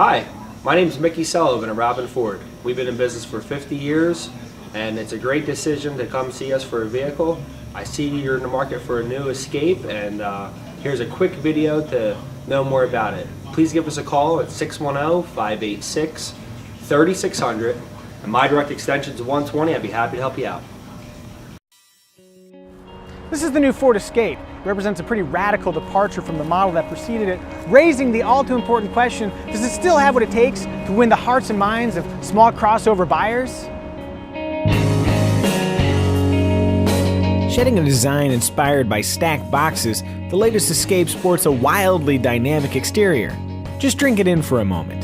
Hi, my name is Mickey Sullivan of Robin Ford. We've been in business for 50 years, and it's a great decision to come see us for a vehicle. I see you're in the market for a new Escape, and here's a quick video to know more about it. Please give us a call at 610-586-3600, and my direct extension is 120. I'd be happy to help you out. This is the new Ford Escape. It represents a pretty radical departure from the model that preceded it, raising the all too important question, does it still have what it takes to win the hearts and minds of small crossover buyers? Shedding a design inspired by stacked boxes, the latest Escape sports a wildly dynamic exterior. Just drink it in for a moment.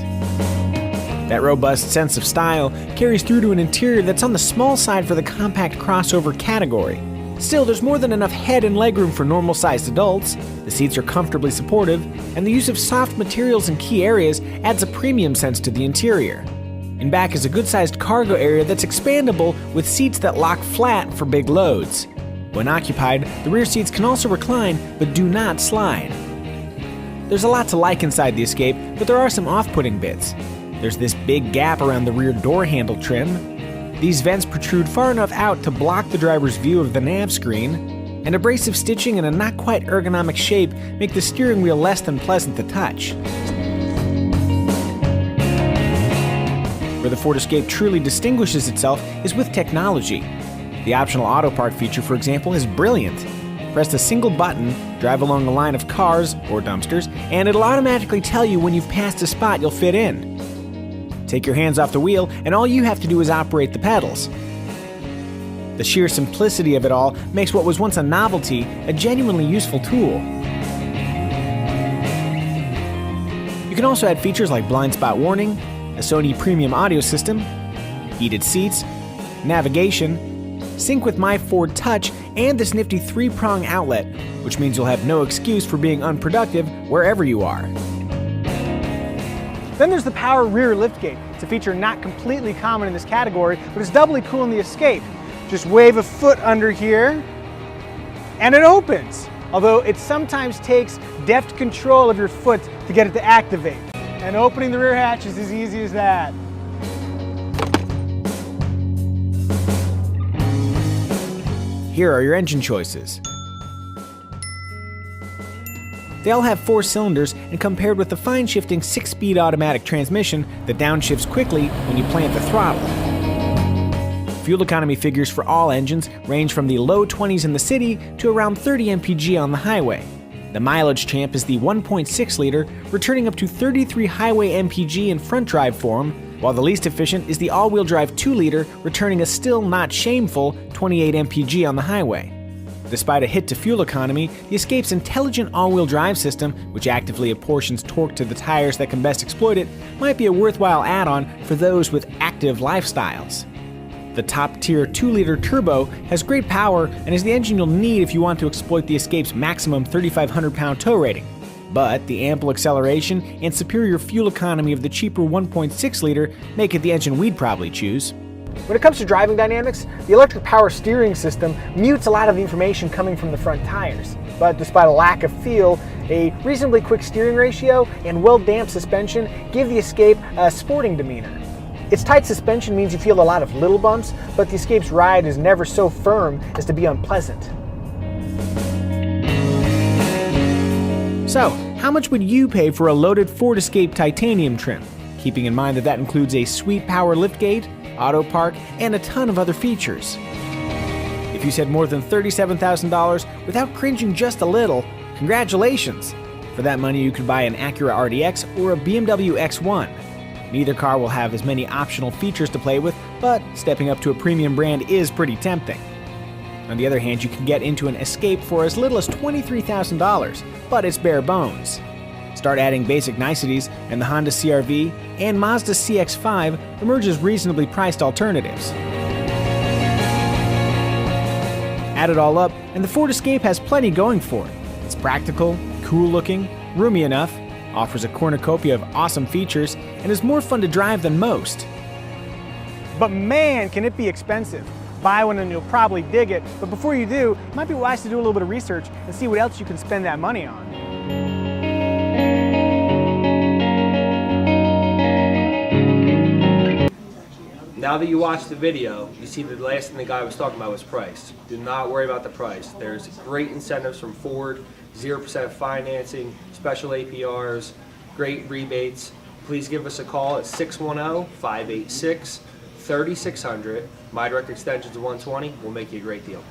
That robust sense of style carries through to an interior that's on the small side for the compact crossover category. Still, there's more than enough head and legroom for normal-sized adults, the seats are comfortably supportive, and the use of soft materials in key areas adds a premium sense to the interior. In back is a good-sized cargo area that's expandable with seats that lock flat for big loads. When occupied, the rear seats can also recline, but do not slide. There's a lot to like inside the Escape, but there are some off-putting bits. There's this big gap around the rear door handle trim. These vents protrude far enough out to block the driver's view of the nav screen, and abrasive stitching and a not quite ergonomic shape make the steering wheel less than pleasant to touch. Where the Ford Escape truly distinguishes itself is with technology. The optional auto park feature, for example, is brilliant. Press a single button, drive along a line of cars or dumpsters, and it'll automatically tell you when you've passed a spot you'll fit in. Take your hands off the wheel, and all you have to do is operate the pedals. The sheer simplicity of it all makes what was once a novelty a genuinely useful tool. You can also add features like blind spot warning, a Sony premium audio system, heated seats, navigation, sync with My Ford Touch, and this nifty 3-prong outlet, which means you'll have no excuse for being unproductive wherever you are. Then there's the power rear liftgate. It's a feature not completely common in this category, but it's doubly cool in the Escape. Just wave a foot under here, and it opens. Although it sometimes takes deft control of your foot to get it to activate. And opening the rear hatch is as easy as that. Here are your engine choices. They all have 4 cylinders and come paired with the fine-shifting 6-speed automatic transmission that downshifts quickly when you plant the throttle. Fuel economy figures for all engines range from the low 20s in the city to around 30 mpg on the highway. The mileage champ is the 1.6-liter, returning up to 33 highway mpg in front drive form, while the least efficient is the all-wheel drive 2-liter, returning a still not shameful 28 mpg on the highway. Despite a hit to fuel economy, the Escape's intelligent all-wheel drive system, which actively apportions torque to the tires that can best exploit it, might be a worthwhile add-on for those with active lifestyles. The top-tier 2-liter turbo has great power and is the engine you'll need if you want to exploit the Escape's maximum 3,500-pound tow rating. But the ample acceleration and superior fuel economy of the cheaper 1.6-liter make it the engine we'd probably choose. When it comes to driving dynamics, the electric power steering system mutes a lot of the information coming from the front tires. But despite a lack of feel, a reasonably quick steering ratio and well-damped suspension give the Escape a sporting demeanor. Its tight suspension means you feel a lot of little bumps, but the Escape's ride is never so firm as to be unpleasant. So, how much would you pay for a loaded Ford Escape titanium trim? Keeping in mind that includes a sweet power liftgate, auto park, and a ton of other features. If you said more than $37,000 without cringing just a little, congratulations! For that money you could buy an Acura RDX or a BMW X1. Neither car will have as many optional features to play with, but stepping up to a premium brand is pretty tempting. On the other hand, you can get into an Escape for as little as $23,000, but it's bare bones. Start adding basic niceties, and the Honda CR-V and Mazda CX-5 emerge as reasonably priced alternatives. Add it all up, and the Ford Escape has plenty going for it. It's practical, cool-looking, roomy enough, offers a cornucopia of awesome features, and is more fun to drive than most. But man, can it be expensive. Buy one and you'll probably dig it, but before you do, it might be wise to do a little bit of research and see what else you can spend that money on. Now that you watch the video, you see the last thing the guy was talking about was price. Do not worry about the price. There's great incentives from Ford, 0% financing, special APRs, great rebates. Please give us a call at 610-586-3600. My direct extension is 120. We'll make you a great deal.